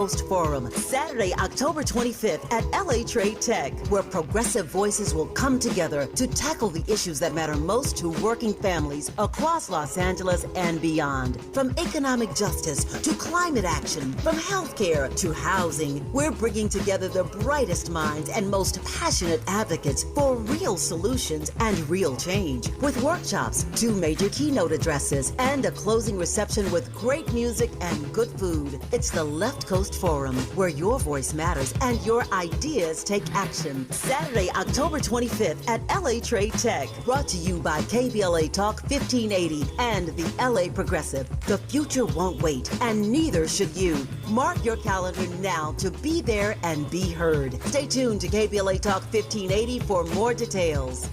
Coast Forum, Saturday, October 25th at LA Trade Tech, where progressive voices will come together to tackle the issues that matter most to working families across Los Angeles and beyond. From economic justice to climate action, from healthcare to housing, we're bringing together the brightest minds and most passionate advocates for real solutions and real change. With workshops, 2 major keynote addresses, and a closing reception with great music and good food. It's the Left Coast Forum, where your voice matters and your ideas take action. Saturday, October 25th at LA Trade Tech. Brought to you by KBLA Talk 1580 and the LA Progressive. The future won't wait, and neither should you. Mark your calendar now to be there and be heard. Stay tuned to KBLA Talk 1580 for more details.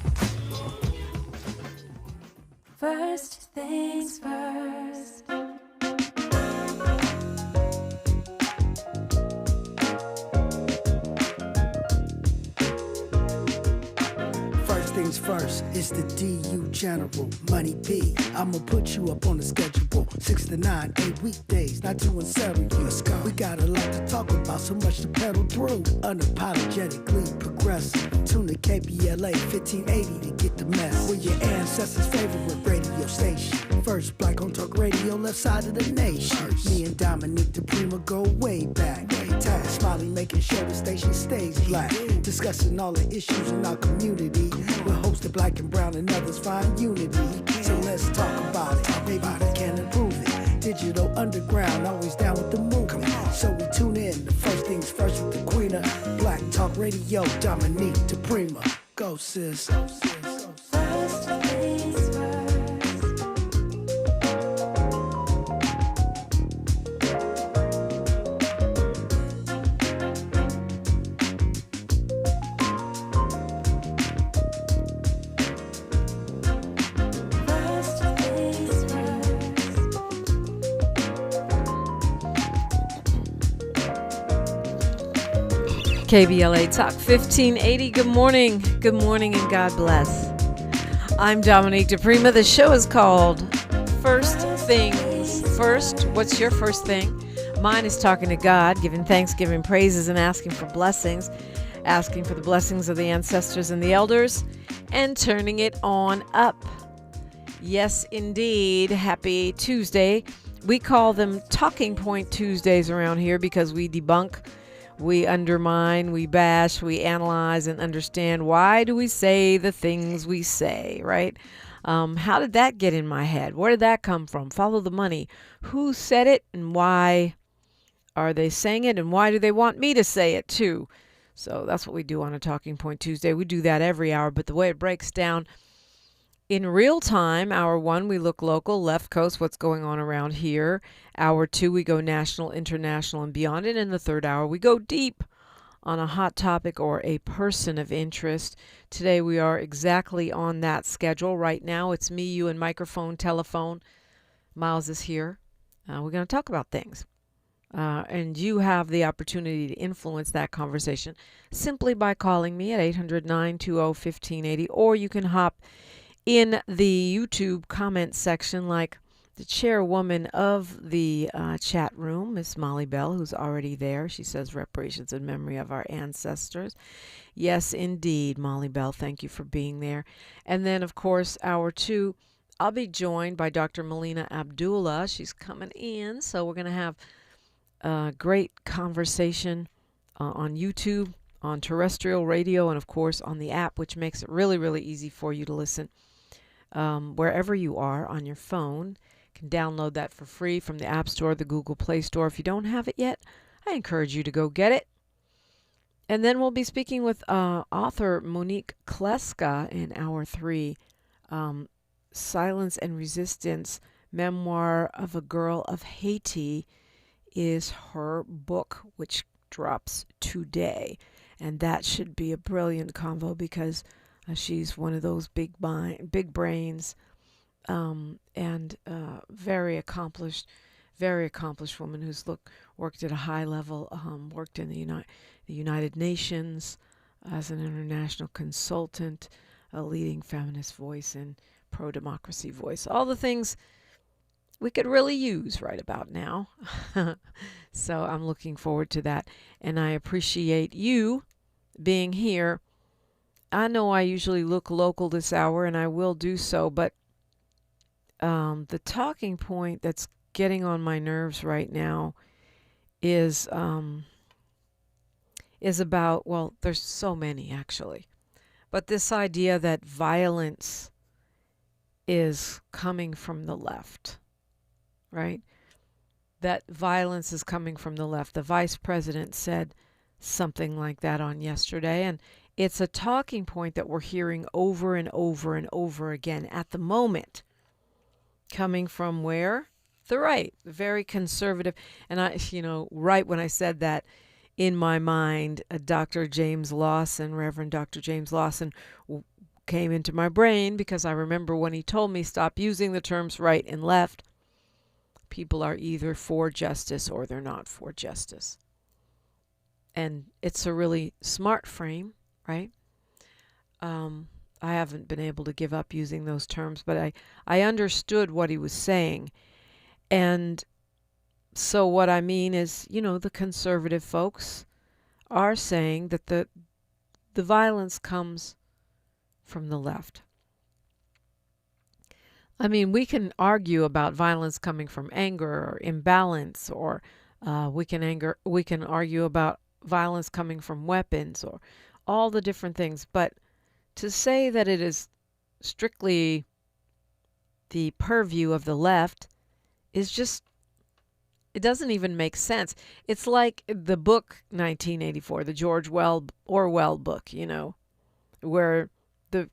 First things first. Things first, it's the DU General, Money B. I'ma put you up on the schedule. 6 to 9, 8 weekdays, not doing serious. We got a lot to talk about, so much to pedal through. Unapologetically progressive. Tune to KBLA 1580 to get the mess. We're your ancestors' favorite radio station. First black on talk radio, left side of the nation. Me and Dominique DiPrima go way back. Smiley making sure the station stays black. Discussing all the issues in our community. We're hosted black and brown and others find unity. So let's talk about it. Maybe we can improve it. Digital underground, always down with the move. So we tune in. The first things first with the queen of Black Talk Radio, Dominique DiPrima. Go sis. First things first. KBLA Talk 1580. Good morning, and God bless. I'm Dominique DiPrima. The show is called First Things First. What's your first thing? Mine is talking to God, giving thanks, giving praises, and asking for blessings, asking for the blessings of the ancestors and the elders, and turning it on up. Yes, indeed. Happy Tuesday. We call them Talking Point Tuesdays around here because we debunk, we undermine, we bash, we analyze, and understand why do we say the things we say, right? How did that get in my head? Where did that come from? Follow the money. Who said it and why are they saying it and why do they want me to say it too? So that's what we do on a Talking Point Tuesday. We do that every hour, but the way it breaks down in real time, hour 1, we look local, left coast, what's going on around here. Hour 2, we go national, international, and beyond. And in the third hour, we go deep on a hot topic or a person of interest. Today, we are exactly on that schedule. Right now, it's me, you, and microphone, telephone. Miles is here. We're going to talk about things. And you have the opportunity to influence that conversation simply by calling me at 800-920-1580, or you can hop in the YouTube comment section like the chairwoman of the chat room, Miss Molly Bell, who's already there. She says reparations in memory of our ancestors. Yes, indeed, Molly Bell, thank you for being there. And then, of course, hour 2, I'll be joined by Dr. Melina Abdullah. She's coming in, so we're going to have a great conversation on YouTube, on terrestrial radio, and, of course, on the app, which makes it really, really easy for you to listen wherever you are on your phone. You can download that for free from the App Store, the Google Play Store. If you don't have it yet, I encourage you to go get it. And then we'll be speaking with author Monique Kleska in hour 3, Silence and Resistance, Memoir of a Girl of Haiti is her book, which drops today. And that should be a brilliant convo because she's one of those big brains, and very accomplished woman who's worked at a high level, worked in the United Nations as an international consultant, a leading feminist voice and pro-democracy voice. All the things we could really use right about now. So I'm looking forward to that. And I appreciate you being here. I know I usually look local this hour, and I will do so, but the talking point that's getting on my nerves right now is about, well, there's so many actually, but this idea that violence is coming from the left, right? That violence is coming from the left. The vice president said something like that on yesterday, and it's a talking point that we're hearing over and over and over again at the moment. Coming from where? The right, very conservative. And I, right when I said that, in my mind, Dr. James Lawson, Reverend Dr. James Lawson, came into my brain because I remember when he told me stop using the terms right and left. People are either for justice or they're not for justice. And it's a really smart frame, right? I haven't been able to give up using those terms, but I understood what he was saying. And so what I mean is, the conservative folks are saying that the violence comes from the left. I mean, we can argue about violence coming from anger or imbalance, or we can argue about violence coming from weapons, or all the different things. But to say that it is strictly the purview of the left is just, it doesn't even make sense. It's like the book 1984, the George Orwell book, where the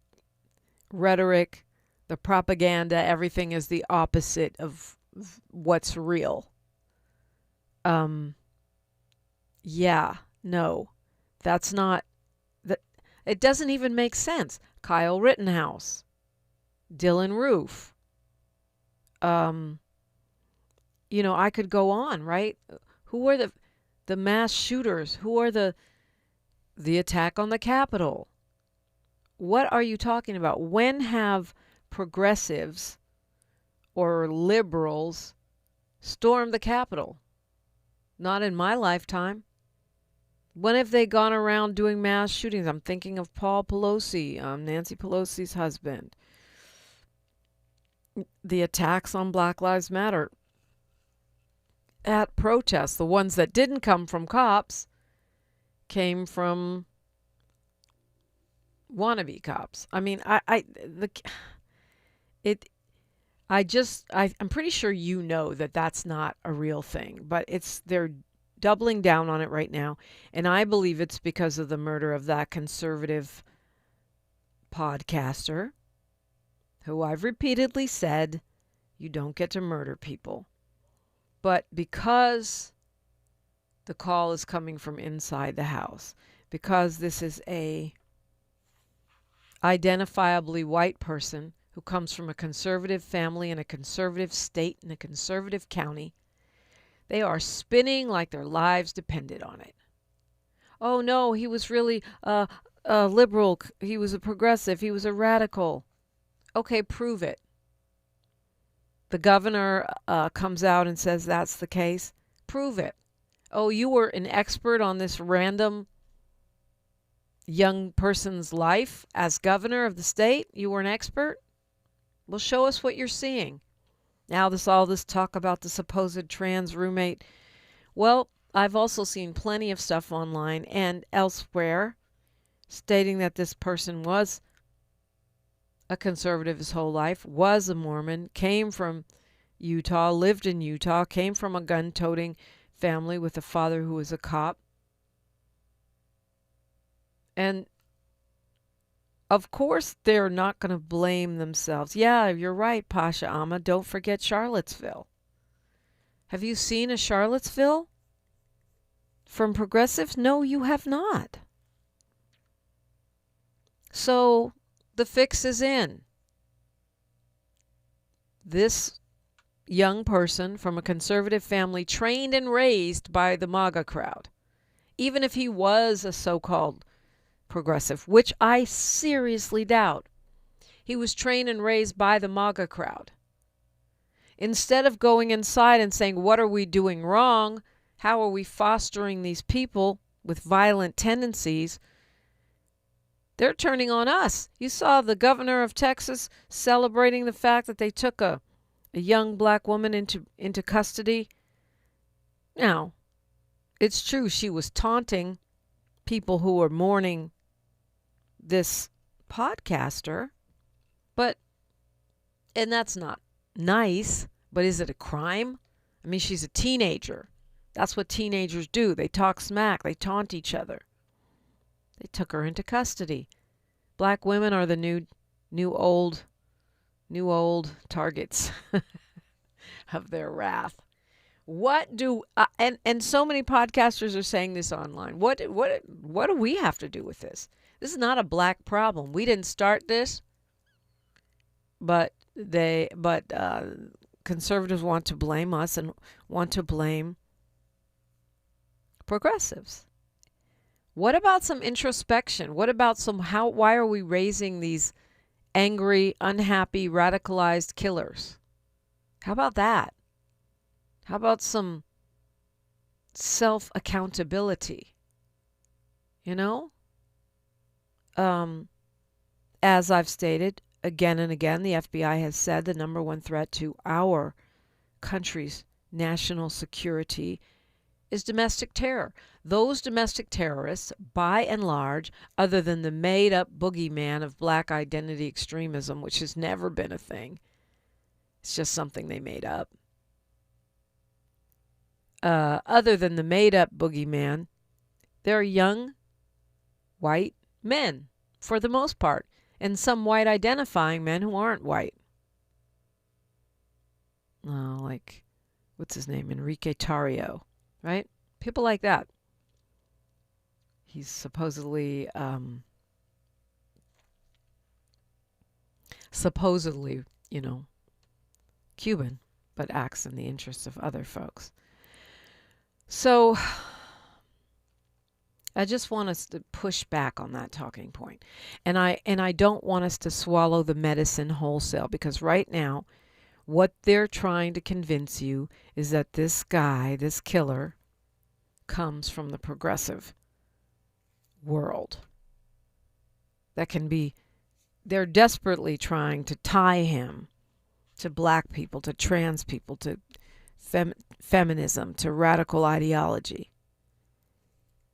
rhetoric, the propaganda, everything is the opposite of what's real. Yeah, no, that's not, that. It doesn't even make sense. Kyle Rittenhouse, Dylan Roof, I could go on, right? Who are the mass shooters? Who are the attack on the Capitol? What are you talking about? When have progressives or liberals stormed the Capitol? Not in my lifetime. When have they gone around doing mass shootings? I'm thinking of Paul Pelosi, Nancy Pelosi's husband. The attacks on Black Lives Matter at protests, the ones that didn't come from cops, came from wannabe cops. I mean, I'm pretty sure that that's not a real thing, but they're doubling down on it right now, and I believe it's because of the murder of that conservative podcaster who I've repeatedly said you don't get to murder people. But because the call is coming from inside the house, because this is a identifiably white person who comes from a conservative family in a conservative state in a conservative county, they are spinning like their lives depended on it. Oh no, he was really a liberal, he was a progressive, he was a radical. Okay, prove it. The governor comes out and says that's the case. Prove it. Oh, you were an expert on this random young person's life as governor of the state? You were an expert? Well, show us what you're seeing. Now all this talk about the supposed trans roommate. Well, I've also seen plenty of stuff online and elsewhere stating that this person was a conservative his whole life, was a Mormon, came from Utah, lived in Utah, came from a gun-toting family with a father who was a cop. And of course, they're not going to blame themselves. Yeah, you're right, Pasha Amma. Don't forget Charlottesville. Have you seen a Charlottesville from progressives? No, you have not. So the fix is in. This young person from a conservative family trained and raised by the MAGA crowd, even if he was a so-called progressive, which I seriously doubt. He was trained and raised by the MAGA crowd. Instead of going inside and saying, what are we doing wrong? How are we fostering these people with violent tendencies? They're turning on us. You saw the governor of Texas celebrating the fact that they took a young black woman into custody. Now, it's true she was taunting people who were mourning this podcaster, and that's not nice, but is it a crime? I mean, she's a teenager. That's what teenagers do. They talk smack. They taunt each other. They took her into custody. Black women are the new old targets of their wrath. What do and so many podcasters are saying this online. What do we have to do with this? This is not a black problem. We didn't start this, but conservatives want to blame us and want to blame progressives. What about some introspection? What about why are we raising these angry, unhappy, radicalized killers? How about that? How about some self-accountability? You know? As I've stated again and again, the FBI has said the number one threat to our country's national security is domestic terror. Those domestic terrorists, by and large, other than the made-up boogeyman of black identity extremism, which has never been a thing, it's just something they made up. Other than the made-up boogeyman, they're young, white men, for the most part, and some white-identifying men who aren't white. Like, what's his name? Enrique Tarrio, right? People like that. He's supposedly, Cuban, but acts in the interests of other folks. So I just want us to push back on that talking point. And I don't want us to swallow the medicine wholesale, because right now what they're trying to convince you is that this guy, this killer, comes from the progressive world. They're desperately trying to tie him to black people, to trans people, to feminism, to radical ideology.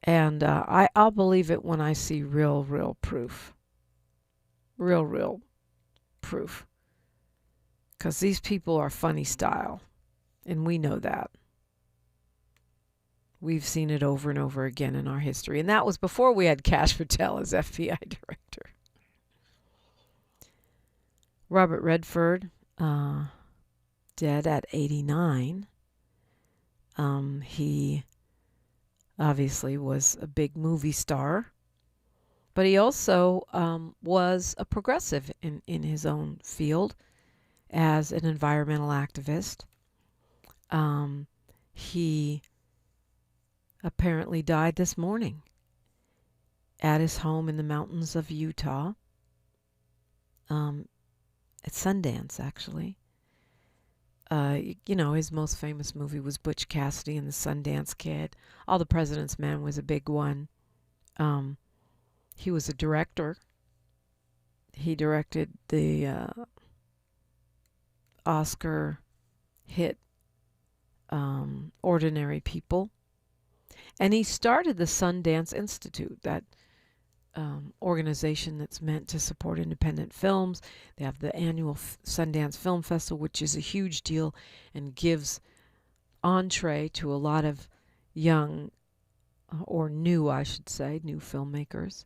And I'll believe it when I see real proof. Real proof. Because these people are funny style. And we know that. We've seen it over and over again in our history. And that was before we had Kash Patel as FBI director. Robert Redford, dead at 89. He obviously was a big movie star, but he also was a progressive in his own field as an environmental activist. He apparently died this morning at his home in the mountains of Utah, at Sundance, actually. His most famous movie was Butch Cassidy and the Sundance Kid. All the President's Men was a big one. He was a director. He directed the Oscar hit Ordinary People. And he started the Sundance Institute, that organization that's meant to support independent films. They have the annual Sundance Film Festival, which is a huge deal and gives entree to a lot of young, or new, I should say, new filmmakers.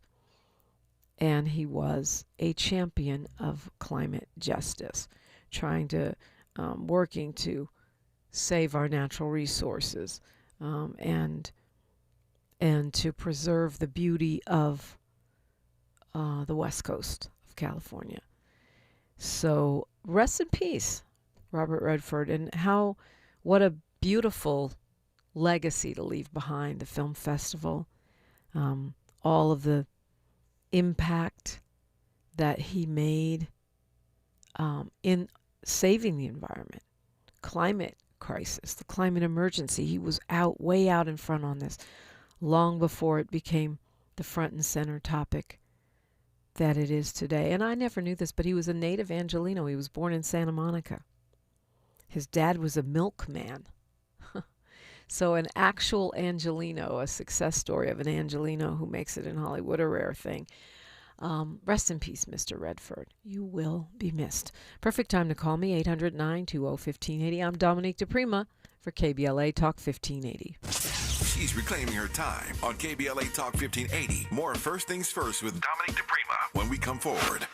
And he was a champion of climate justice, trying to, working to save our natural resources, and to preserve the beauty of the West Coast of California. So rest in peace, Robert Redford, and what a beautiful legacy to leave behind, the film festival, all of the impact that he made in saving the environment, climate crisis, the climate emergency. He was way out in front on this long before it became the front and center topic that it is today. And I never knew this, but he was a native Angelino. He was born in Santa Monica. His dad was a milkman. So an actual Angelino, a success story of an Angelino who makes it in Hollywood, a rare thing. Rest in peace, Mr. Redford. You will be missed. Perfect time to call me, 800-920-1580. I'm Dominique DiPrima for KBLA Talk 1580. She's reclaiming her time on KBLA Talk 1580. More First Things First with Dominique DiPrima when we come forward.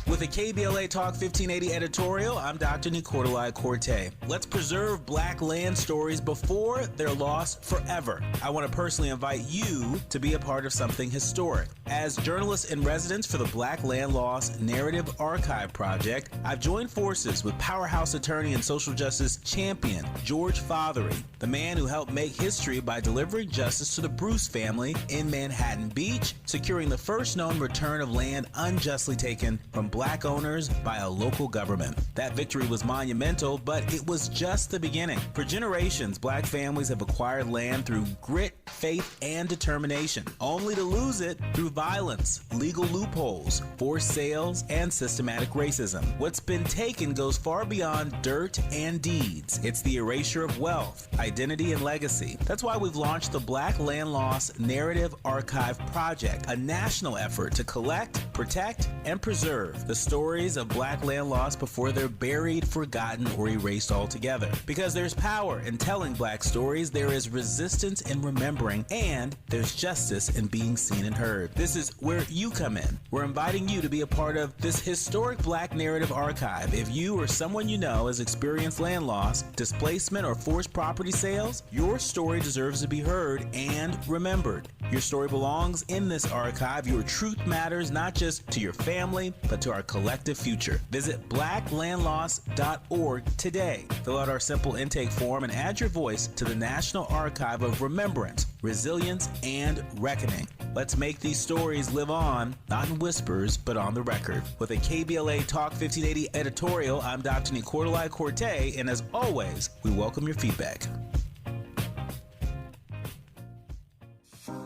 With a KBLA Talk 1580 editorial, I'm Dr. Nicolai Corte. Let's preserve Black land stories before they're lost forever. I want to personally invite you to be a part of something historic. As journalist in residence for the Black Land Lost Narrative Archive Project, I've joined forces with powerhouse attorney and social justice champion George Fothery, the man who helped make history by delivering justice to the Bruce family in Manhattan Beach, securing the first known return of land unjustly taken from Black owners by a local government. That victory was monumental, but it was just the beginning. For generations, Black families have acquired land through grit, faith, and determination, only to lose it through violence, legal loopholes, forced sales, and systematic racism. What's been taken goes far beyond dirt and deeds. It's the erasure of wealth, identity, and legacy. That's why we've launched the Black Land Lost Narrative Archive Project, a national effort to collect, protect, and preserve the stories of Black land lost before they're buried, forgotten, or erased altogether. Because there's power in telling Black stories, there is resistance in remembering, and there's justice in being seen and heard. This is where you come in. We're inviting you to be a part of this historic Black narrative archive. If you or someone you know has experienced land loss, displacement, or forced property sales, your story deserves to be heard and remembered. Your story belongs in this archive. Your truth matters not just to your family, but to our collective future. Visit blacklandlost.org today. Fill out our simple intake form and add your voice to the National Archive of Remembrance, Resilience, and Reckoning. Let's make these stories live on, not in whispers, but on the record. With a KBLA Talk 1580 editorial, I'm Dr. Nicolai Corte, and as always, we welcome your feedback.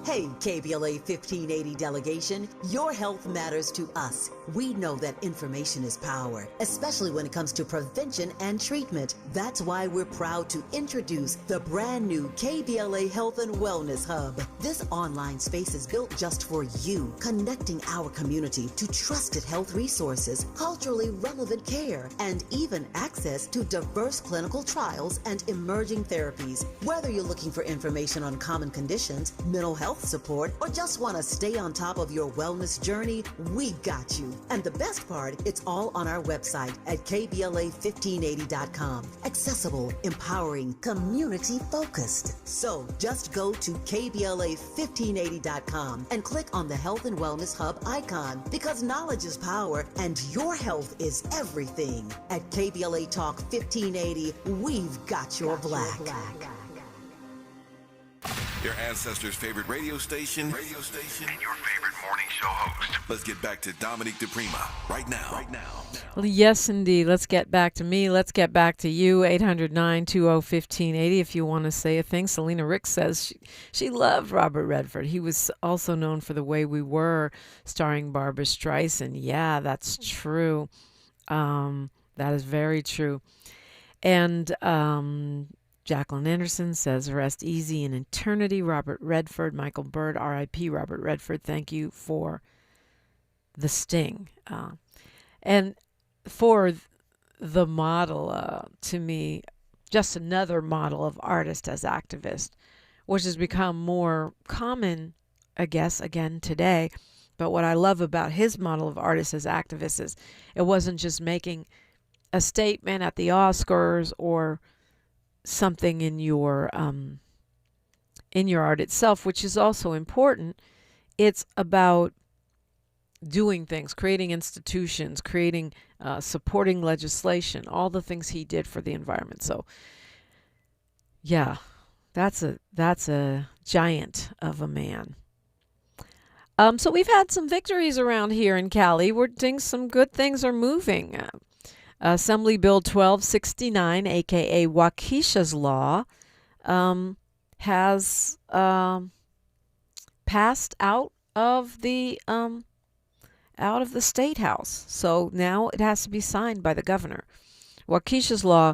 Hey, KBLA 1580 delegation, your health matters to us. We know that information is power, especially when it comes to prevention and treatment. That's why we're proud to introduce the brand new KBLA Health and Wellness Hub. This online space is built just for you, connecting our community to trusted health resources, culturally relevant care, and even access to diverse clinical trials and emerging therapies. Whether you're looking for information on common conditions, mental health support, or just want to stay on top of your wellness journey, we got you. And the best part, it's all on our website at KBLA1580.com. Accessible, empowering, community-focused. So just go to KBLA1580.com and click on the Health and Wellness Hub icon, because knowledge is power and your health is everything. At KBLA Talk 1580, we've got your black. Your ancestors' favorite radio station, and your favorite morning show host. Let's get back to Dominique DiPrima right now. Well, yes, indeed. Let's get back to me. Let's get back to you. 800-920-1580 if you want to say a thing. Selena Rick says she loved Robert Redford. He was also known for The Way We Were, starring Barbra Streisand. Yeah, that's true. That is very true. And Jacqueline Anderson says, rest easy in eternity, Robert Redford. Michael Bird, R.I.P. Robert Redford. Thank you for the sting. And for the model, to me, just another model of artist as activist, which has become more common, I guess, again today. But what I love about his model of artist as activist is it wasn't just making a statement at the Oscars or something in your art itself, which is also important. It's about doing things, creating institutions, creating, supporting legislation, all the things he did for the environment. So, yeah, that's a giant of a man. So we've had some victories around here in Cali where some good things are moving. Assembly Bill 1269, aka Wakiesha's Law, has passed out of the State House. So now it has to be signed by the governor. Wakiesha's Law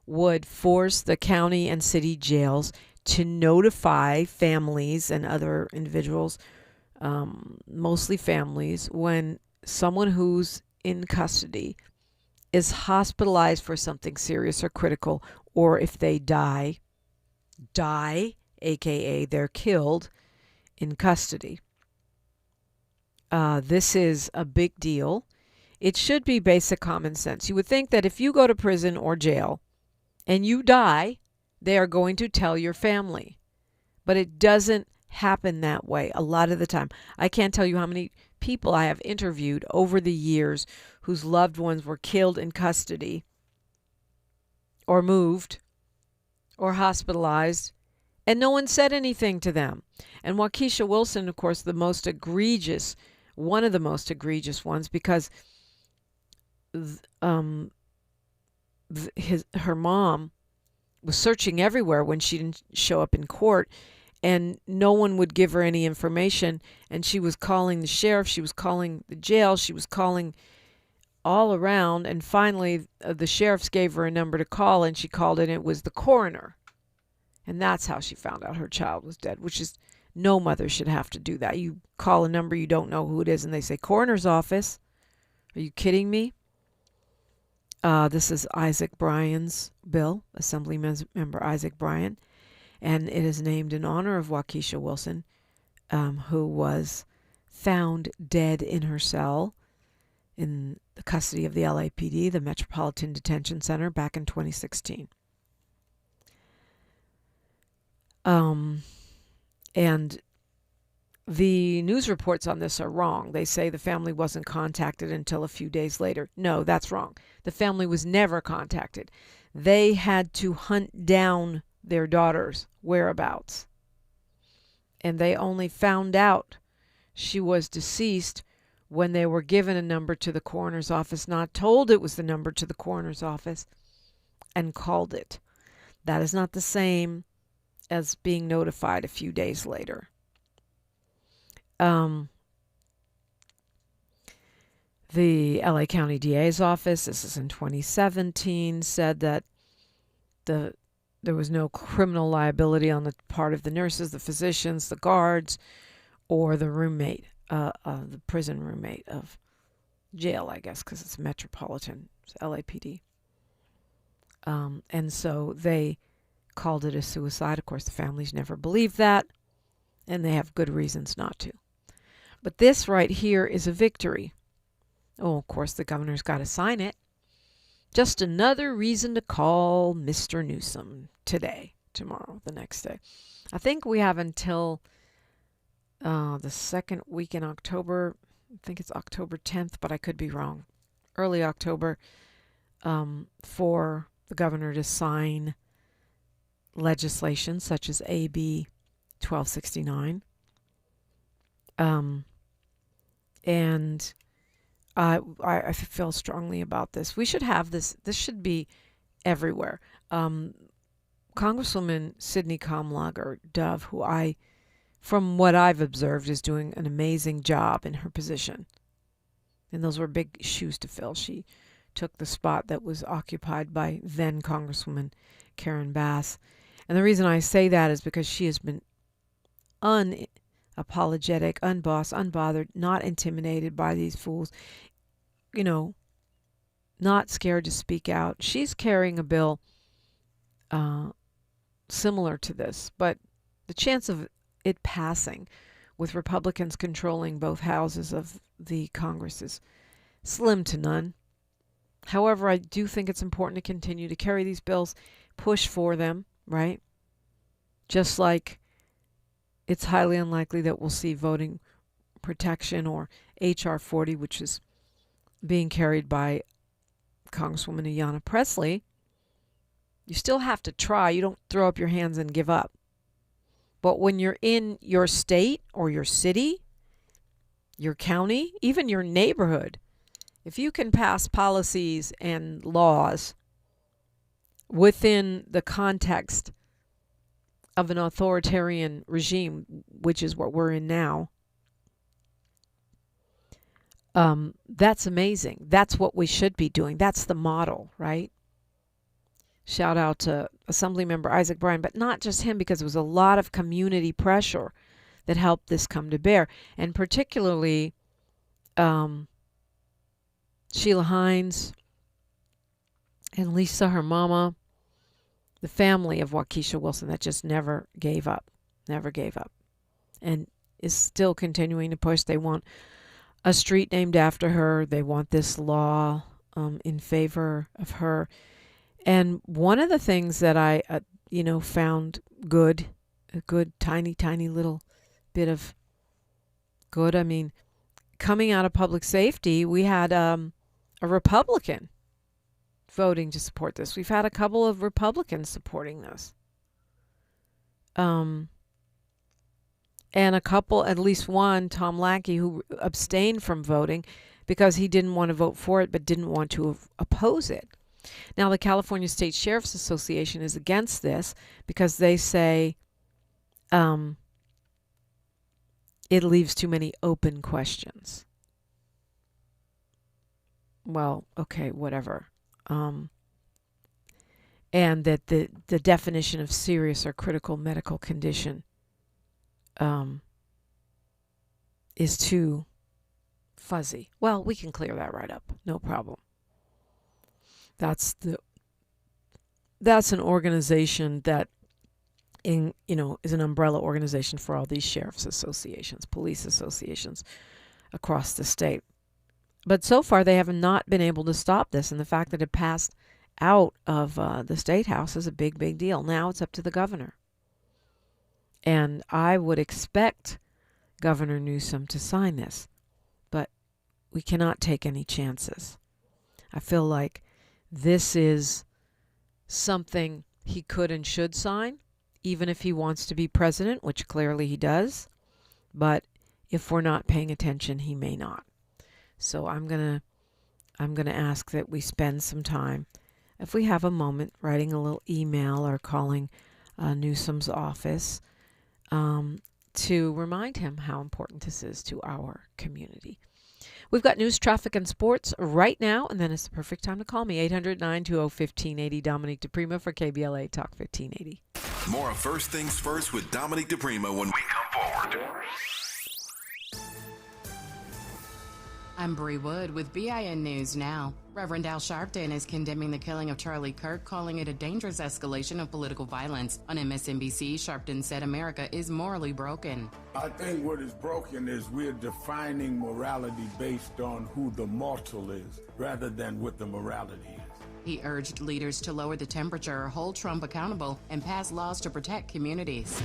would force the county and city jails to notify families and other individuals, mostly families, when someone who's in custody is hospitalized for something serious or critical, or if they die, aka they're killed in custody. This is a big deal. It should be basic common sense. You would think that if you go to prison or jail and you die, they are going to tell your family. But it doesn't happen that way a lot of the time. I can't tell you how many people I have interviewed over the years whose loved ones were killed in custody or moved or hospitalized, and no one said anything to them. And Wakiesha Wilson, of course, one of the most egregious ones, because her mom was searching everywhere when she didn't show up in court, and no one would give her any information. And she was calling the sheriff, she was calling the jail, she was calling all around, and finally the sheriffs gave her a number to call, and she called it, and it was the coroner. And that's how she found out her child was dead, which is, no mother should have to do that. You call a number, you don't know who it is, and they say, coroner's office. Are you kidding me? This is Isaac Bryan's bill, Assembly Member Isaac Bryan, and it is named in honor of Wakiesha Wilson, who was found dead in her cell in the custody of the LAPD, the Metropolitan Detention Center, back in 2016. And the news reports on this are wrong. They say the family wasn't contacted until a few days later. No, that's wrong. The family was never contacted. They had to hunt down their daughter's whereabouts. And they only found out she was deceased when they were given a number to the coroner's office, not told it was the number to the coroner's office, and called it. That is not the same as being notified a few days later. The LA County DA's office, this is in 2017, said that there was no criminal liability on the part of the nurses, the physicians, the guards, or the roommate, the prison roommate of jail, I guess, because it's Metropolitan, it's LAPD. And so they called it a suicide. Of course, the families never believed that, and they have good reasons not to. But this right here is a victory. Oh, of course, the governor's got to sign it. Just another reason to call Mr. Newsom tomorrow, the next day. I think we have until the second week in October. I think it's October 10th, but I could be wrong. Early October, for the governor to sign legislation such as AB 1269. And I feel strongly about this. We should have this. This should be everywhere. Congresswoman Sidney Kamlager Dove, who from what I've observed, is doing an amazing job in her position. And those were big shoes to fill. She took the spot that was occupied by then Congresswoman Karen Bass. And the reason I say that is because she has been unapologetic, unbossed, unbothered, not intimidated by these fools, not scared to speak out. She's carrying a bill similar to this, but the chance of it passing with Republicans controlling both houses of the Congress is slim to none. However, I do think it's important to continue to carry these bills, push for them, right? Just like it's highly unlikely that we'll see voting protection or H.R. 40, which is being carried by Congresswoman Ayanna Pressley. You still have to try. You don't throw up your hands and give up. But when you're in your state or your city, your county, even your neighborhood, If you can pass policies and laws within the context of an authoritarian regime, which is what we're in now, that's amazing. That's what we should be doing. That's the model, right? Shout out to Assemblymember Isaac Bryan, but not just him, because it was a lot of community pressure that helped this come to bear. And particularly Sheila Hines and Lisa, her mama, the family of Wakiesha Wilson that just never gave up, and is still continuing to push. They want a street named after her. They want this law in favor of her. And one of the things that I, found good, a good tiny little bit of good. I mean, coming out of public safety, we had a Republican voting to support this. We've had a couple of Republicans supporting this. And a couple, at least one, Tom Lackey, who abstained from voting because he didn't want to vote for it but didn't want to oppose it. Now, the California State Sheriff's Association is against this because they say it leaves too many open questions. Well, okay, whatever. And that the definition of serious or critical medical condition is too fuzzy. Well, we can clear that right up. No problem. That's an organization that is an umbrella organization for all these sheriff's associations, police associations across the state. But so far, they have not been able to stop this. And the fact that it passed out of the State House is a big, big deal. Now it's up to the governor. And I would expect Governor Newsom to sign this. But we cannot take any chances. I feel like this is something he could and should sign, even if he wants to be president, which clearly he does. But if we're not paying attention, he may not. So I'm gonna ask that we spend some time, if we have a moment, writing a little email or calling Newsom's office to remind him how important this is to our community. We've got news, traffic, and sports right now, and then it's the perfect time to call me. 800-920-1580. Dominique DiPrima for KBLA Talk 1580. More of First Things First with Dominique DiPrima when we come forward. I'm Bree Wood with BIN News Now. Reverend Al Sharpton is condemning the killing of Charlie Kirk, calling it a dangerous escalation of political violence. On MSNBC, Sharpton said America is morally broken. I think what is broken is we're defining morality based on who the mortal is, rather than what the morality is. He urged leaders to lower the temperature, hold Trump accountable, and pass laws to protect communities.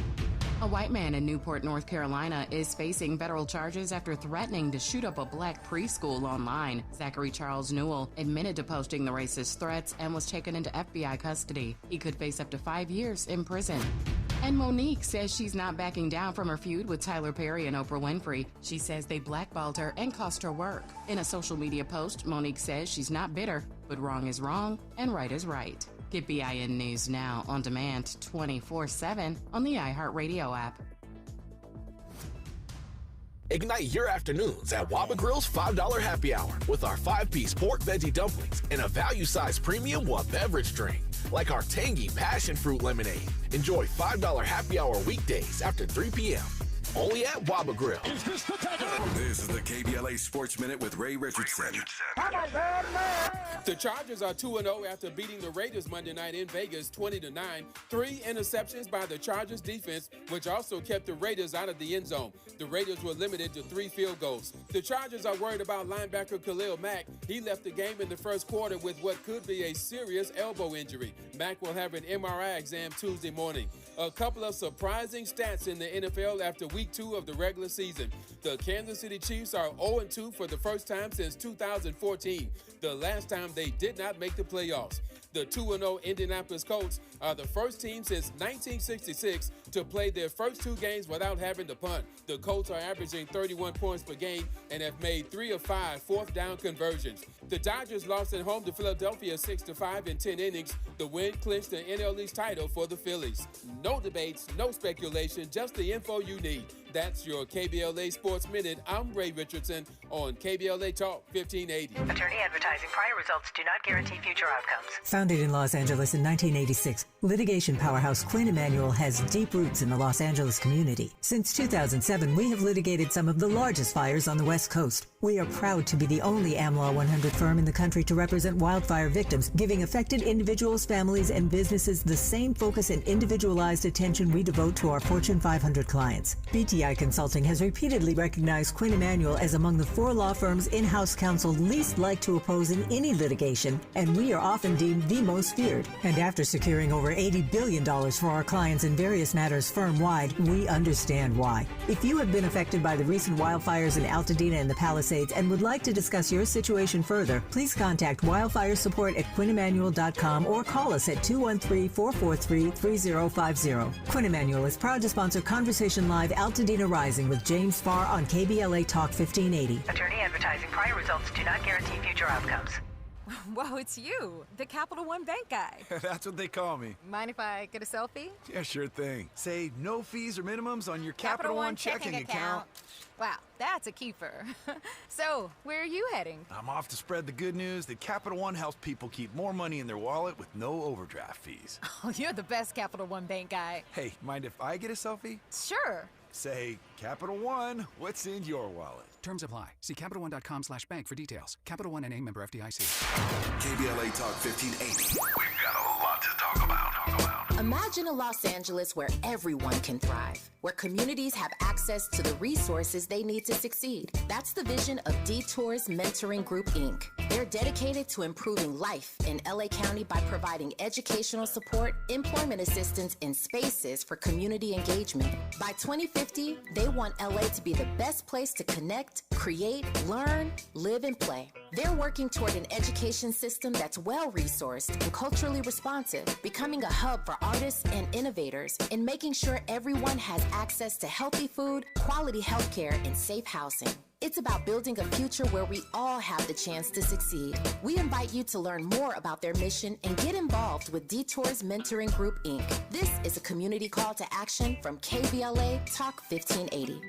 A white man in Newport, North Carolina is facing federal charges after threatening to shoot up a black preschool online. Zachary Charles Newell admitted to posting the racist threats and was taken into FBI custody. He could face up to 5 years in prison. And Monique says she's not backing down from her feud with Tyler Perry and Oprah Winfrey. She says they blackballed her and cost her work. In a social media post, Monique says she's not bitter, but wrong is wrong and right is right. Get BIN News Now on demand 24/7 on the iHeartRadio app. Ignite your afternoons at Waba Grill's $5 happy hour with our 5-piece pork veggie dumplings and a value-sized premium one beverage drink, like our tangy passion fruit lemonade. Enjoy $5 happy hour weekdays after 3 p.m. Only at Waba Grill. This is the KBLA Sports Minute with Ray Richardson. The Chargers are 2-0 after beating the Raiders Monday night in Vegas 20-9. 3 interceptions by the Chargers defense, which also kept the Raiders out of the end zone. The Raiders were limited to 3 field goals. The Chargers are worried about linebacker Khalil Mack. He left the game in the first quarter with what could be a serious elbow injury. Mack will have an MRI exam Tuesday morning. A couple of surprising stats in the NFL after Week 2 of the regular season. The Kansas City Chiefs are 0-2 for the first time since 2014, the last time they did not make the playoffs. The 2-0 Indianapolis Colts are the first team since 1966 to play their first 2 games without having to punt. The Colts are averaging 31 points per game and have made 3 of 5 fourth down conversions. The Dodgers lost at home to Philadelphia 6-5 in 10 innings. The win clinched the NL East title for the Phillies. No debates, no speculation, just the info you need. That's your KBLA Sports Minute. I'm Ray Richardson on KBLA Talk 1580. Attorney advertising. Prior results do not guarantee future outcomes. Founded in Los Angeles in 1986, litigation powerhouse Quinn Emanuel has deep roots in the Los Angeles community. Since 2007, we have litigated some of the largest fires on the West Coast. We are proud to be the only AmLaw 100 firm in the country to represent wildfire victims, giving affected individuals, families, and businesses the same focus and individualized attention we devote to our Fortune 500 clients. BTI Consulting has repeatedly recognized Quinn Emanuel as among the 4 law firms in-house counsel least liked to oppose in any litigation, and we are often deemed the most feared. And after securing over $80 billion for our clients in various matters firm-wide, we understand why. If you have been affected by the recent wildfires in Altadena and the Palisades and would like to discuss your situation further, please contact wildfire support at QuinnEmanuel.com or call us at 213-443-3050. Quinn Emanuel is proud to sponsor Conversation Live Altadena Rising with James Farr on KBLA Talk 1580. Attorney advertising. Prior results do not guarantee future outcomes. Whoa, it's you, the Capital One Bank guy. That's what they call me. Mind if I get a selfie? Yeah, sure thing. Say no fees or minimums on your Capital One checking account. Wow, that's a keeper. So, where are you heading? I'm off to spread the good news that Capital One helps people keep more money in their wallet with no overdraft fees. Oh, you're the best Capital One Bank guy. Hey, mind if I get a selfie? Sure. Say, Capital One, what's in your wallet? Terms apply. See CapitalOne.com/bank for details. Capital One NA, member FDIC. KBLA Talk 1580. We've got a lot to talk about. Imagine a Los Angeles where everyone can thrive, where communities have access to the resources they need to succeed. That's the vision of Detours Mentoring Group, Inc. They're dedicated to improving life in LA County by providing educational support, employment assistance, and spaces for community engagement. By 2050, they want LA to be the best place to connect, create, learn, live, and play. They're working toward an education system that's well-resourced and culturally responsive, becoming a hub for artists and innovators, and making sure everyone has access to healthy food, quality healthcare, and safe housing. It's about building a future where we all have the chance to succeed. We invite you to learn more about their mission and get involved with Detours Mentoring Group, Inc. This is a community call to action from KBLA Talk 1580.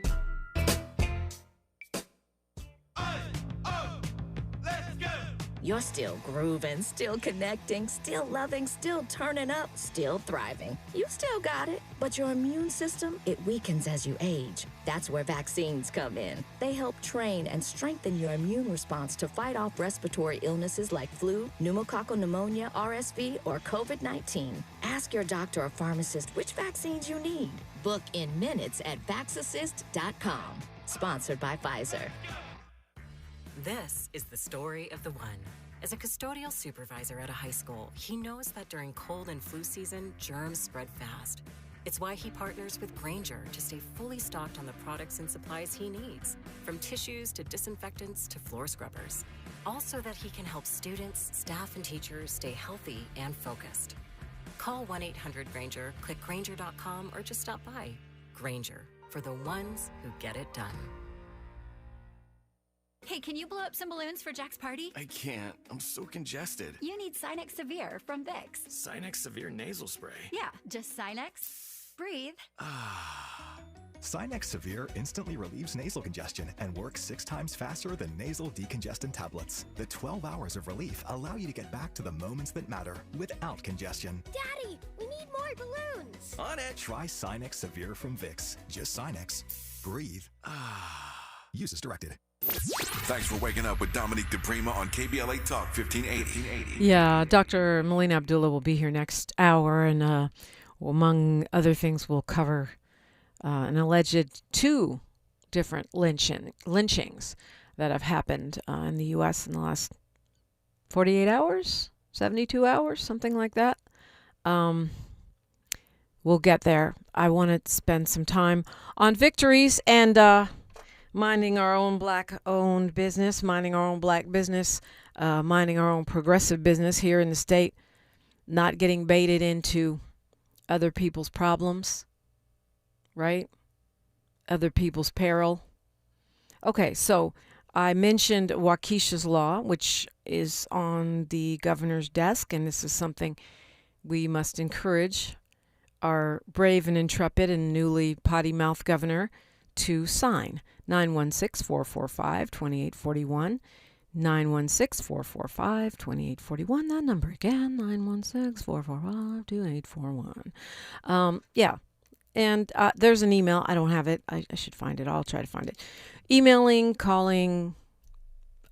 You're still grooving, still connecting, still loving, still turning up, still thriving. You still got it, but your immune system, it weakens as you age. That's where vaccines come in. They help train and strengthen your immune response to fight off respiratory illnesses like flu, pneumococcal pneumonia, RSV, or COVID-19. Ask your doctor or pharmacist which vaccines you need. Book in minutes at vaxassist.com. Sponsored by Pfizer. This is the story of the one. As a custodial supervisor at a high school, he knows that during cold and flu season, germs spread fast. It's why he partners with Grainger to stay fully stocked on the products and supplies he needs, from tissues to disinfectants to floor scrubbers. All so that he can help students, staff, and teachers stay healthy and focused. Call 1-800-GRAINGER, click Grainger.com, or just stop by. Grainger, for the ones who get it done. Hey, can you blow up some balloons for Jack's party? I can't. I'm so congested. You need Sinex Severe from Vicks. Sinex Severe nasal spray. Yeah, just Sinex. Breathe. Sinex Severe instantly relieves nasal congestion and works 6 times faster than nasal decongestant tablets. The 12 hours of relief allow you to get back to the moments that matter without congestion. Daddy, we need more balloons. On it. Try Sinex Severe from Vicks. Just Sinex. Breathe. Use as directed. Thanks for waking up with Dominique DiPrima on KBLA Talk 1580. Yeah, Dr. Melina Abdullah will be here next hour, and among other things, we'll cover an alleged 2 different lynchings that have happened in the U.S. in the last 48 hours, 72 hours, something like that. We'll get there. I want to spend some time on Victories and minding our own black-owned business, minding our own black business, minding our own progressive business here in the state. not getting baited into other people's problems, right? Other people's peril. Okay, so I mentioned Wakiesha's law, which is on the governor's desk, and this is something we must encourage our brave and intrepid and newly potty-mouthed governor to sign. 916-445-2841. 916-445-2841. That number again, 916-445-2841. Yeah. And there's an email. I don't have it. I should find it. I'll try to find it. Emailing, calling,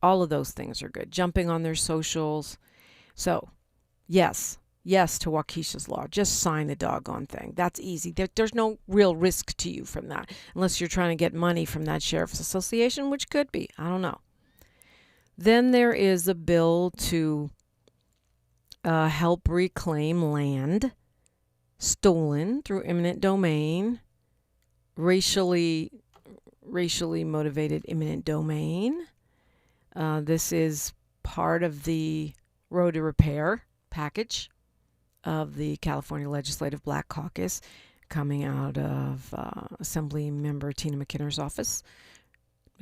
all of those things are good. Jumping on their socials. So, yes to Wakiesha's law. Just sign the doggone thing. That's easy. There's no real risk to you from that, unless you're trying to get money from that sheriff's association, which could be. I don't know. Then there is a bill to help reclaim land stolen through eminent domain, racially motivated eminent domain. This is part of the road to repair package of the California Legislative Black Caucus, coming out of Assembly Member Tina McKinner's office.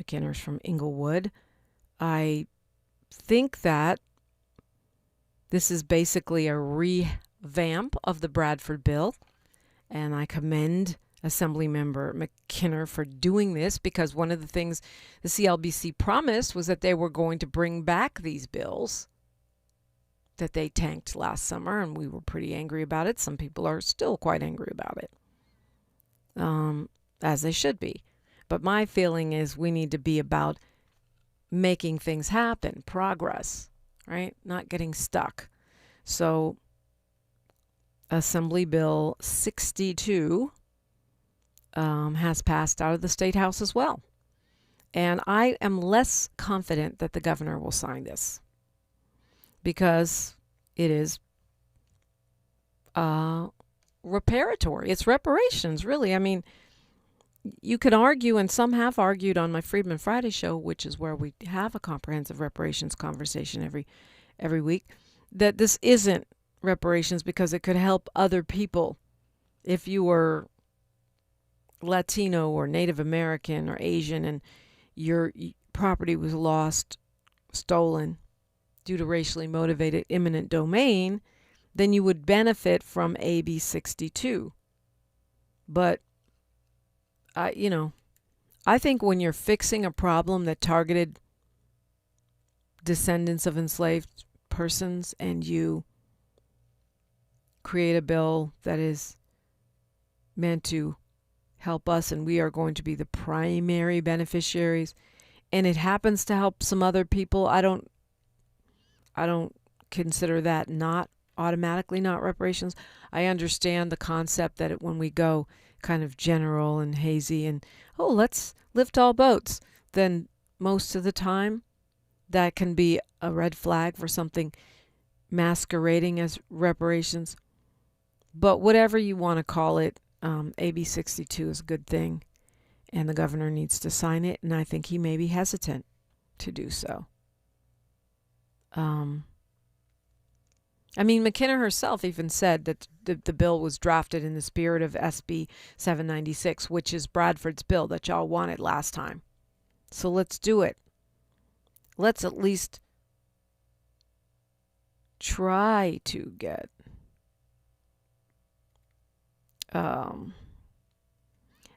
McKinner's from Inglewood. I think that this is basically a revamp of the Bradford bill, and I commend Assemblymember McKinner for doing this, because one of the things the CLBC promised was that they were going to bring back these bills that they tanked last summer, and we were pretty angry about it. Some people are still quite angry about it, as they should be. But my feeling is we need to be about making things happen, progress, right? Not getting stuck. So Assembly Bill 62 has passed out of the State House as well. And I am less confident that the governor will sign this, because it is reparatory. It's reparations, really. I mean, you could argue, and some have argued on my Freedman Friday show, which is where we have a comprehensive reparations conversation every week, that this isn't reparations because it could help other people. If you were Latino or Native American or Asian and your property was lost, stolen due to racially motivated eminent domain, then you would benefit from AB 62. But I think when you're fixing a problem that targeted descendants of enslaved persons, and you create a bill that is meant to help us, and we are going to be the primary beneficiaries, and it happens to help some other people, I don't consider that not automatically not reparations. I understand the concept that when we go kind of general and hazy and, oh, let's lift all boats, then most of the time that can be a red flag for something masquerading as reparations. But whatever you want to call it, AB 62 is a good thing, and the governor needs to sign it, and I think he may be hesitant to do so. I mean, McKinner herself even said that the bill was drafted in the spirit of SB 796, which is Bradford's bill that y'all wanted last time. So let's do it. Let's at least try to get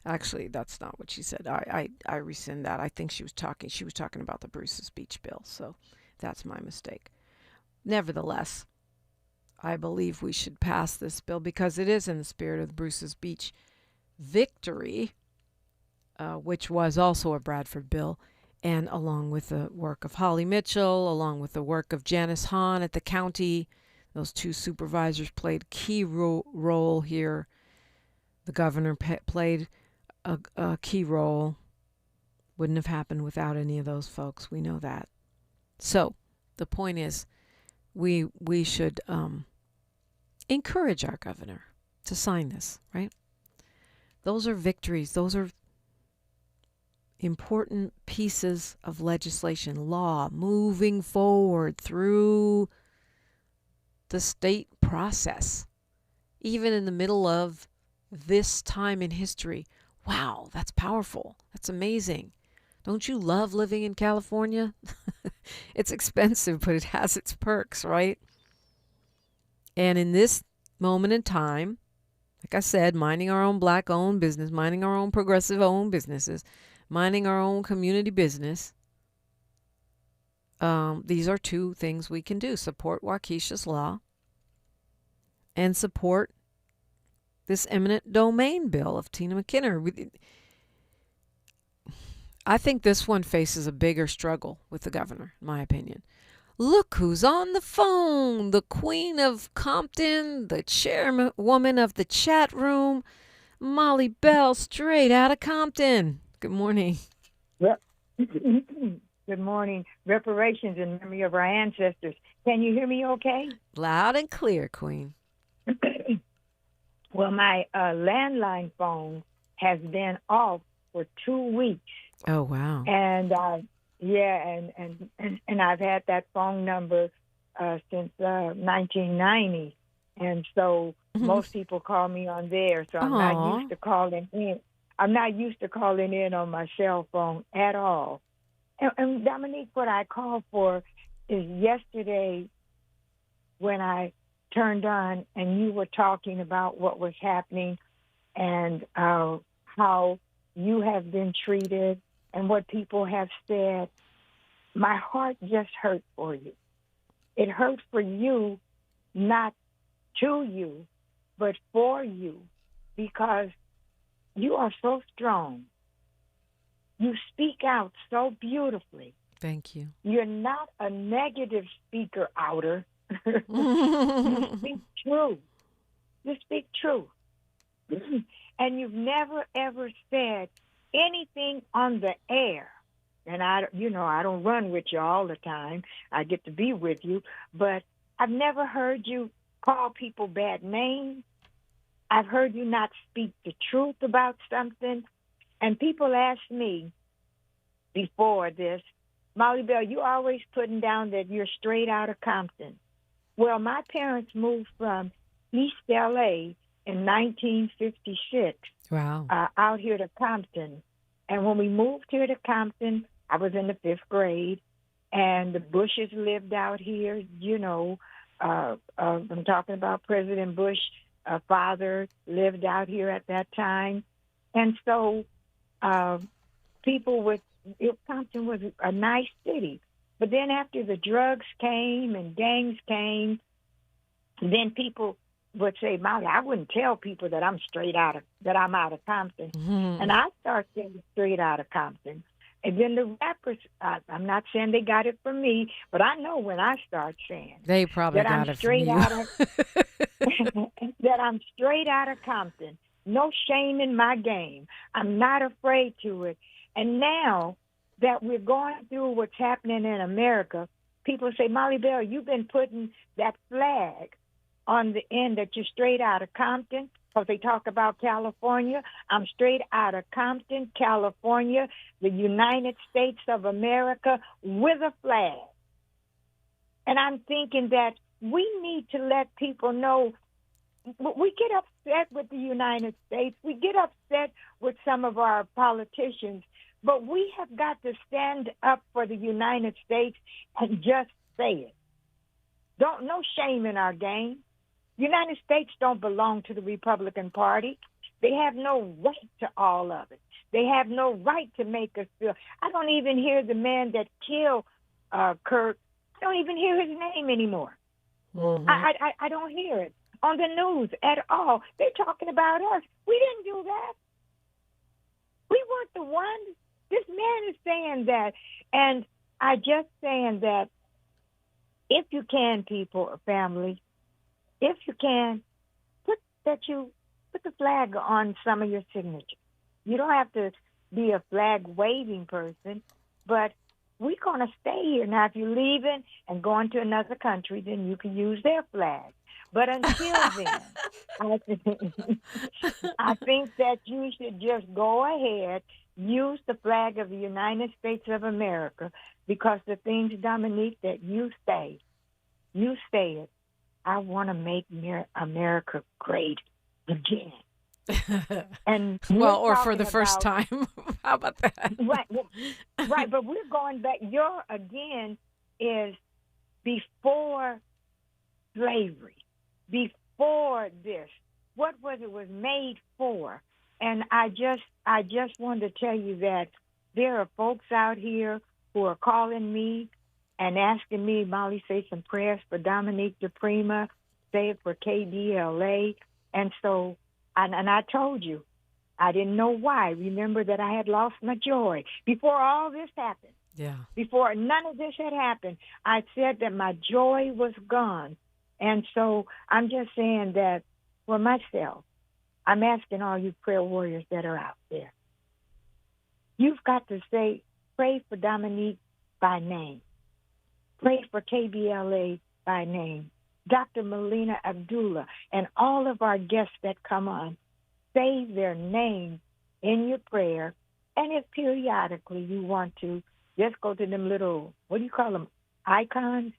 actually, that's not what she said. I rescind that. I think she was talking about the Bruce's Beach bill, so that's my mistake. Nevertheless, I believe we should pass this bill because it is in the spirit of the Bruce's Beach victory, which was also a Bradford bill, and along with the work of Holly Mitchell, along with the work of Janice Hahn at the county, those two supervisors played a key role here. The governor played a key role. Wouldn't have happened without any of those folks. We know that. So the point is, we should encourage our governor to sign this, right? Those are victories. Those are important pieces of legislation, law, moving forward through the state process, even in the middle of this time in history. Wow, that's powerful. That's amazing. Don't you love living in California? It's expensive, but it has its perks, right? And in this moment in time, like I said, minding our own Black-owned business, minding our own progressive-owned businesses, minding our own community business, these are two things we can do. Support Wakiesha's law and support this eminent domain bill of Tina McKinnon. I think this one faces a bigger struggle with the governor, in my opinion. Look who's on the phone. The Queen of Compton, the chairwoman of the chat room, Molly Bell, straight out of Compton. Good morning. Good morning. Reparations in memory of our ancestors. Can you hear me okay? Loud and clear, Queen. Well, my landline phone has been off for 2 weeks. Oh, wow. And and I've had that phone number since 1990. And so most people call me on there. So I'm not used to calling in. I'm not used to calling in on my cell phone at all. And Dominique, what I called for is yesterday when I turned on and you were talking about what was happening and how you have been treated and what people have said. My heart just hurt for you. It hurt for you, not to you, but for you, because you are so strong. You speak out so beautifully. Thank you. You're not a negative speaker outer. You speak true. You speak true. And you've never, ever said anything on the air. And I don't run with you all the time. I get to be with you. But I've never heard you call people bad names. I've heard you not speak the truth about something. And people ask me before this, Molly Bell, you always putting down that you're straight out of Compton. Well, my parents moved from East L.A. in 1956 out here to Compton. And when we moved here to Compton, I was in the 5th grade, and the Bushes lived out here. I'm talking about President Bush. Father lived out here at that time. And so Compton was a nice city. But then after the drugs came and gangs came, then people would say, Molly, I wouldn't tell people that I'm out of Compton. Mm-hmm. And I start saying straight out of Compton. And then the rappers, I'm not saying they got it from me, but I know when I start saying they probably got it from you. That I'm straight out of Compton. No shame in my game. I'm not afraid to it. And now that we're going through what's happening in America, people say, Molly Bell, you've been putting that flag on the end that you're straight out of Compton, because they talk about California. I'm straight out of Compton, California, the United States of America, with a flag. And I'm thinking that we need to let people know. We get upset with the United States. We get upset with some of our politicians. But we have got to stand up for the United States and just say it. No shame in our game. The United States don't belong to the Republican Party. They have no right to all of it. They have no right to make us feel. I don't even hear the man that killed Kirk. I don't even hear his name anymore. Mm-hmm. I don't hear it on the news at all. They're talking about us. We didn't do that. We weren't the ones. This man is saying that. And I just saying that if you can, people, family, if you can, put the flag on some of your signatures. You don't have to be a flag-waving person, but we're going to stay here. Now, if you're leaving and going to another country, then you can use their flag. But until then, I think that you should just go ahead, use the flag of the United States of America, because the things, Dominique, that you say it. I want to make America great again. And well, or for the first time. How about that? Right, but we're going back. Your again is before slavery, before this. What was it was made for? And I just wanted to tell you that there are folks out here who are calling me and asking me, Molly, say some prayers for Dominique DiPrima, say it for KBLA. And so, and I told you, I didn't know why. Remember that I had lost my joy before all this happened. Yeah. Before none of this had happened, I said that my joy was gone. And so I'm just saying that for myself, I'm asking all you prayer warriors that are out there. You've got to say, pray for Dominique by name. Pray for KBLA by name. Dr. Melina Abdullah and all of our guests that come on, say their name in your prayer. And if periodically you want to, just go to them little, what do you call them, icons,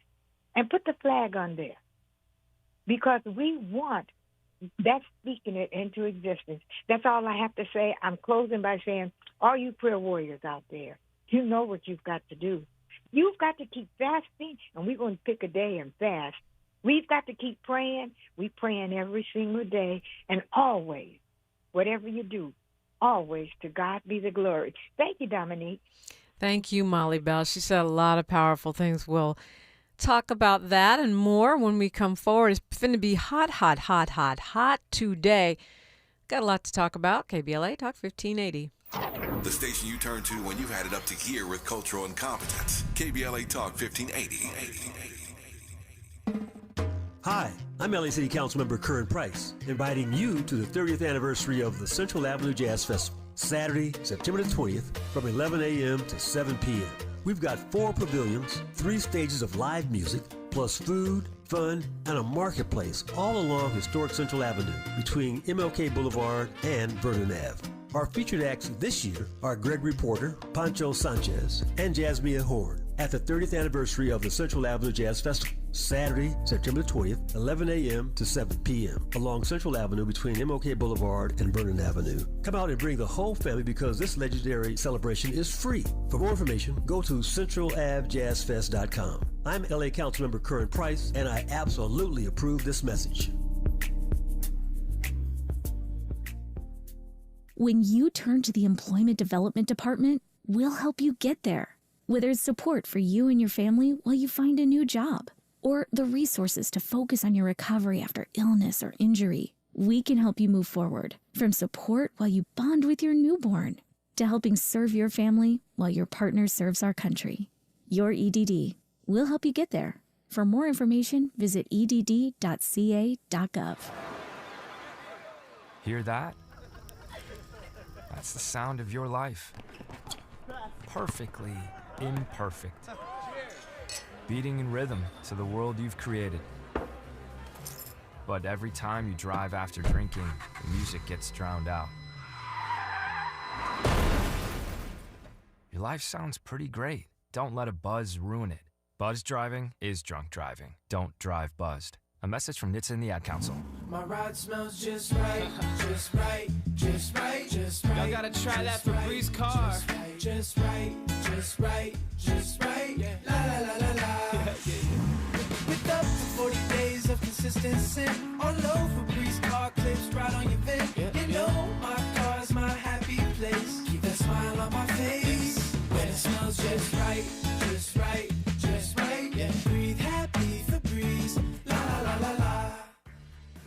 and put the flag on there. Because we want, that's speaking it into existence. That's all I have to say. I'm closing by saying, all you prayer warriors out there, you know what you've got to do. You've got to keep fasting, and we're going to pick a day and fast. We've got to keep praying. We're praying every single day, and always, whatever you do, always to God be the glory. Thank you, Dominique. Thank you, Molly Bell. She said a lot of powerful things. We'll talk about that and more when we come forward. It's going to be hot today. Got a lot to talk about. KBLA Talk 1580. The station you turn to when you've had it up to here with cultural incompetence. KBLA Talk 1580. Hi, I'm LA City Councilmember Curran Price, inviting you to the 30th anniversary of the Central Avenue Jazz Festival, Saturday, September the 20th, from 11 a.m. to 7 p.m. We've got 4 pavilions, 3 stages of live music, plus food, fun, and a marketplace all along historic Central Avenue between MLK Boulevard and Vernon Ave. Our featured acts this year are Gregory Porter, Pancho Sanchez, and Jasmine Horn at the 30th anniversary of the Central Avenue Jazz Festival, Saturday, September 20th, 11 a.m. to 7 p.m. along Central Avenue between MLK Boulevard and Vernon Avenue. Come out and bring the whole family because this legendary celebration is free. For more information, go to centralavjazzfest.com. I'm LA Councilmember Curran Price, and I absolutely approve this message. When you turn to the Employment Development Department, we'll help you get there. Whether it's support for you and your family while you find a new job, or the resources to focus on your recovery after illness or injury, we can help you move forward. From support while you bond with your newborn, to helping serve your family while your partner serves our country. Your EDD. We'll help you get there. For more information, visit edd.ca.gov. Hear that? That's the sound of your life. Perfectly imperfect. Beating in rhythm to the world you've created. But every time you drive after drinking, the music gets drowned out. Your life sounds pretty great. Don't let a buzz ruin it. Buzz driving is drunk driving. Don't drive buzzed. A message from NHTSA and the Ad Council. My ride smells just right, just right, just right, just right. Y'all gotta try that Febreze car. Just right, just right, just right, yeah. La la la la la. With up to 40 days of consistency. All over Febreze car clips right on your vent. You know my car's my happy place. Keep that smile on my face. When it smells just right, just right, just right, yeah. Breathe happy Febreze.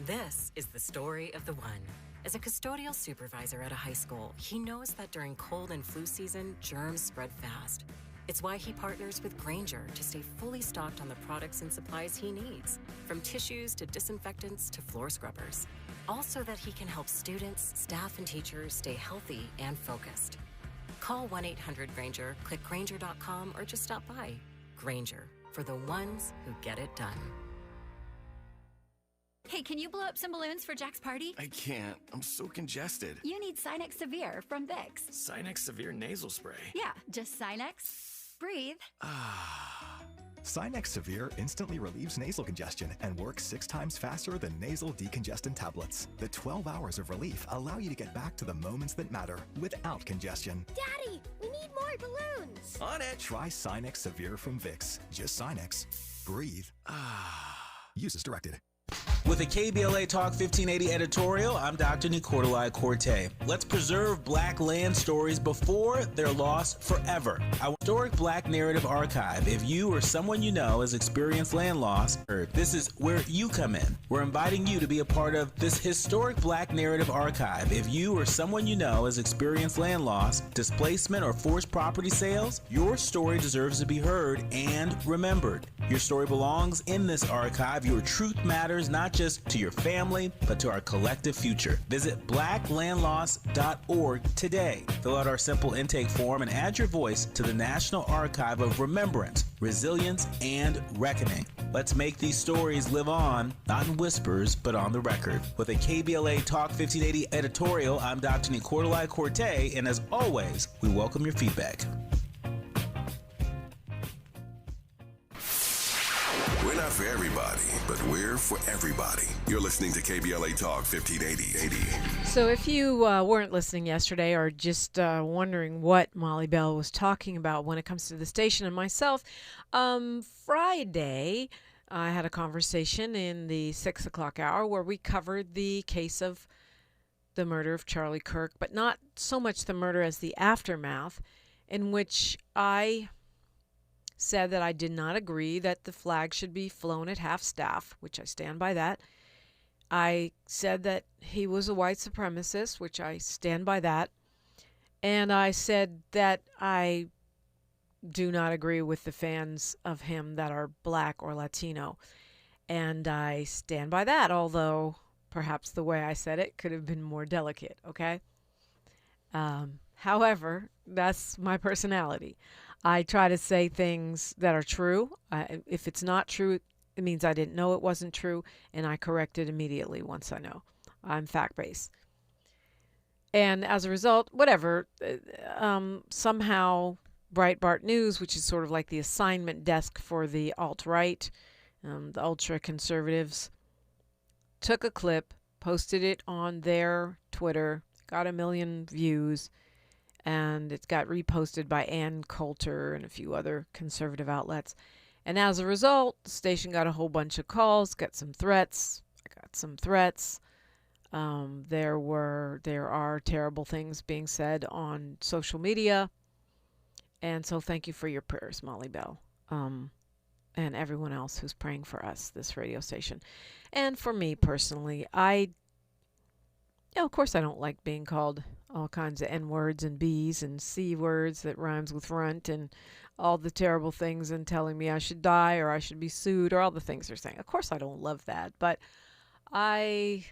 This is the story of the one. As a custodial supervisor at a high school, he knows that during cold and flu season, germs spread fast. It's why he partners with Grainger to stay fully stocked on the products and supplies he needs, from tissues to disinfectants to floor scrubbers. All so that he can help students, staff, and teachers stay healthy and focused. Call 1-800-GRAINGER, click Grainger.com, or just stop by. Grainger, for the ones who get it done. Hey, can you blow up some balloons for Jack's party? I can't. I'm so congested. You need Sinex Severe from Vicks. Sinex Severe nasal spray. Yeah, just Sinex. Breathe. Sinex Severe instantly relieves nasal congestion and works 6 times faster than nasal decongestant tablets. The 12 hours of relief allow you to get back to the moments that matter without congestion. Daddy, we need more balloons. On it! Try Sinex Severe from Vicks. Just Sinex. Breathe. Use as directed. With a KBLA Talk 1580 editorial, I'm Dr. Nicolai Corte. Let's preserve black land stories before they're lost forever. Our historic black narrative archive. If you or someone you know has experienced land loss, this is where you come in. We're inviting you to be a part of this historic black narrative archive. If you or someone you know has experienced land loss, displacement, or forced property sales, your story deserves to be heard and remembered. Your story belongs in this archive. Your truth matters not just to your family, but to our collective future. Visit blacklandloss.org today. Fill out our simple intake form and add your voice to the National Archive of Remembrance, Resilience, and Reckoning. Let's make these stories live on, not in whispers, but on the record. With a KBLA Talk 1580 editorial, I'm Dr. Nicolai Corte, and as always, we welcome your feedback. We're not for everybody, but we're for everybody. You're listening to KBLA Talk 1580. So if you weren't listening yesterday or just wondering what Molly Bell was talking about when it comes to the station and myself, Friday I had a conversation in the 6 o'clock hour where we covered the case of the murder of Charlie Kirk, but not so much the murder as the aftermath, in which I said that I did not agree that the flag should be flown at half-staff, which I stand by that. I said that he was a white supremacist, which I stand by that. And I said that I do not agree with the fans of him that are black or Latino. And I stand by that, although perhaps the way I said it could have been more delicate, okay? However, that's my personality. I try to say things that are true. If it's not true, it means I didn't know it wasn't true, and I correct it immediately once I know. I'm fact-based. And as a result, whatever, somehow Breitbart News, which is sort of like the assignment desk for the alt-right, the ultra-conservatives, took a clip, posted it on their Twitter, got 1 million views, and it got reposted by Ann Coulter and a few other conservative outlets. And as a result, the station got a whole bunch of calls, got some threats. I got some threats. There are terrible things being said on social media. And so thank you for your prayers, Molly Bell, and everyone else who's praying for us, this radio station. And for me personally, of course I don't like being called all kinds of N-words and B's and C-words that rhymes with runt and all the terrible things and telling me I should die or I should be sued or all the things they're saying. Of course I don't love that, but I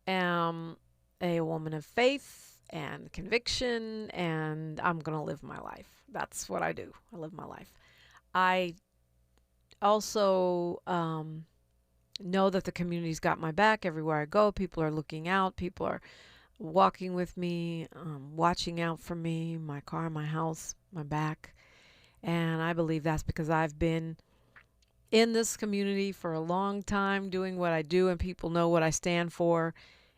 am a woman of faith and conviction, and I'm going to live my life. That's what I do. I live my life. I also know that the community's got my back everywhere I go. People are looking out. People are walking with me, watching out for me, my car, my house, my back. And I believe that's because I've been in this community for a long time doing what I do, and people know what I stand for,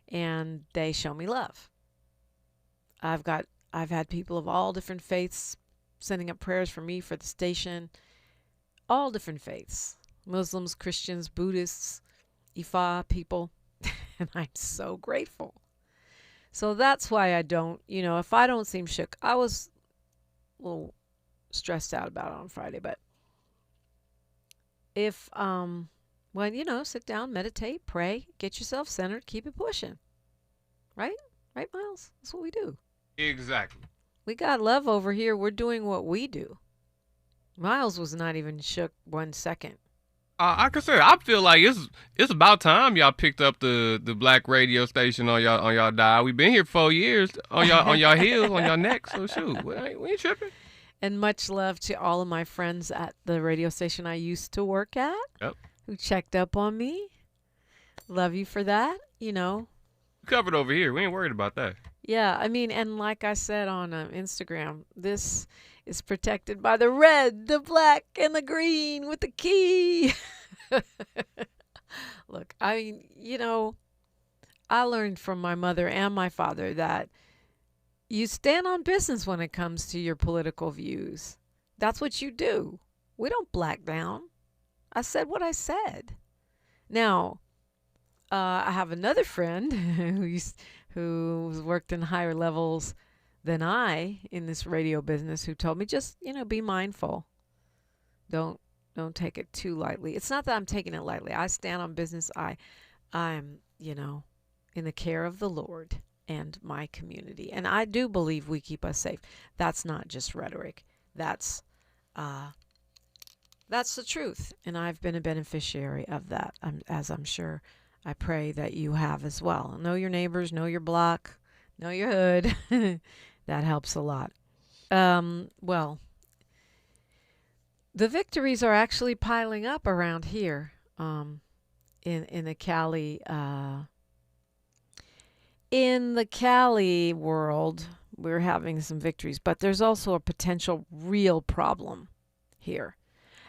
and they show me love. I've had people of all different faiths sending up prayers for me, for the station, all different faiths, Muslims, Christians, Buddhists, Ifa people, and I'm so grateful. So that's why I don't, if I don't seem shook, I was a little stressed out about it on Friday, but if, sit down, meditate, pray, get yourself centered, keep it pushing. Right? Right, Miles? That's what we do. Exactly. We got love over here. We're doing what we do. Miles was not even shook 1 second. I can say I feel like it's about time y'all picked up the black radio station on y'all dial. We've been here 4 years on y'all heels, on y'all necks. So shoot, we ain't tripping. And much love to all of my friends at the radio station I used to work at. Yep. Who checked up on me. Love you for that. Covered over here. We ain't worried about that. Yeah, I mean, and like I said on Instagram, this is protected by the red, the black, and the green with the key. Look, I mean, you know, I learned from my mother and my father that you stand on business when it comes to your political views. That's what you do. We don't black down. I said what I said. Now, I have another friend who's worked in higher levels than I in this radio business who told me just, you know, be mindful. Don't take it too lightly. It's not that I'm taking it lightly. I stand on business. I'm, you know, in the care of the Lord and my community. And I do believe we keep us safe. That's not just rhetoric. That's the truth. And I've been a beneficiary of that, as I'm sure I pray that you have as well. Know your neighbors, know your block, know your hood. That helps a lot. Well, the victories are actually piling up around here in the Cali in the Cali world. We're having some victories, but there's also a potential real problem here.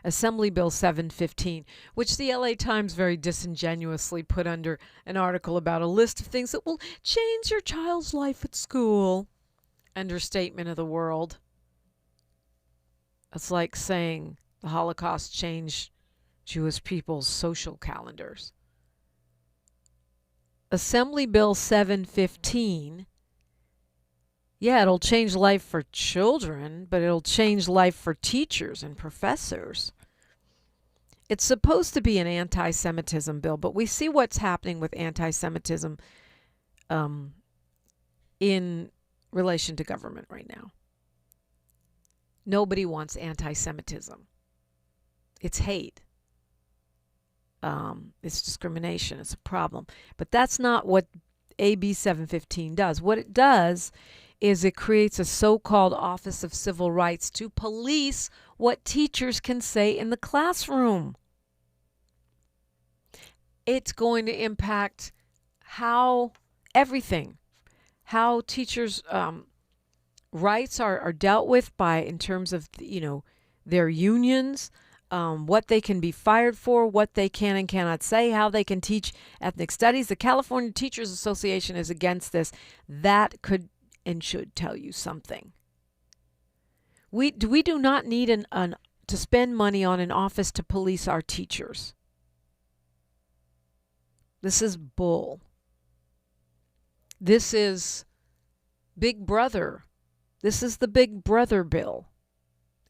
Assembly Bill 715, which the LA Times very disingenuously put under an article about a list of things that will change your child's life at school. Understatement of the world. It's like saying the Holocaust changed Jewish people's social calendars. Assembly Bill 715, yeah, it'll change life for children, but it'll change life for teachers and professors. It's supposed to be an anti-Semitism bill, but we see what's happening with anti-Semitism in relation to government right now. Nobody wants anti-Semitism. It's hate. It's discrimination. It's a problem. But that's not what AB 715 does. What it does is it creates a so-called Office of Civil Rights to police what teachers can say in the classroom. It's going to impact how teachers' rights are dealt with in terms of, you know, their unions, what they can be fired for, what they can and cannot say, how they can teach ethnic studies. The California Teachers Association is against this. That could and should tell you something. We do not need to spend money on an office to police our teachers. This is bull. This is Big Brother. This is the Big Brother bill.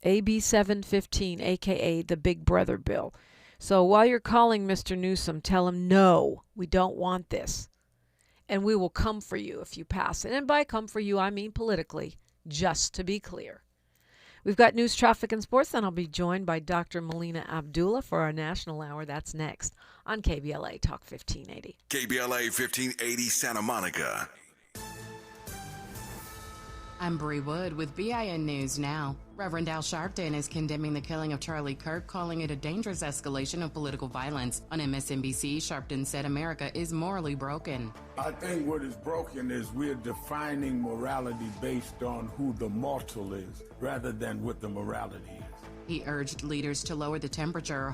AB 715, a.k.a. the Big Brother bill. So while you're calling Mr. Newsom, tell him, no, we don't want this. And we will come for you if you pass it. And by come for you, I mean politically, just to be clear. We've got news, traffic, and sports. Then I'll be joined by Dr. Melina Abdullah for our national hour. That's next on KBLA Talk 1580. KBLA 1580 Santa Monica. I'm Bree Wood with BIN News Now. Reverend Al Sharpton is condemning the killing of Charlie Kirk, calling it a dangerous escalation of political violence. On MSNBC, Sharpton said America is morally broken. I think what is broken is we're defining morality based on who the mortal is rather than what the morality is. He urged leaders to lower the temperature,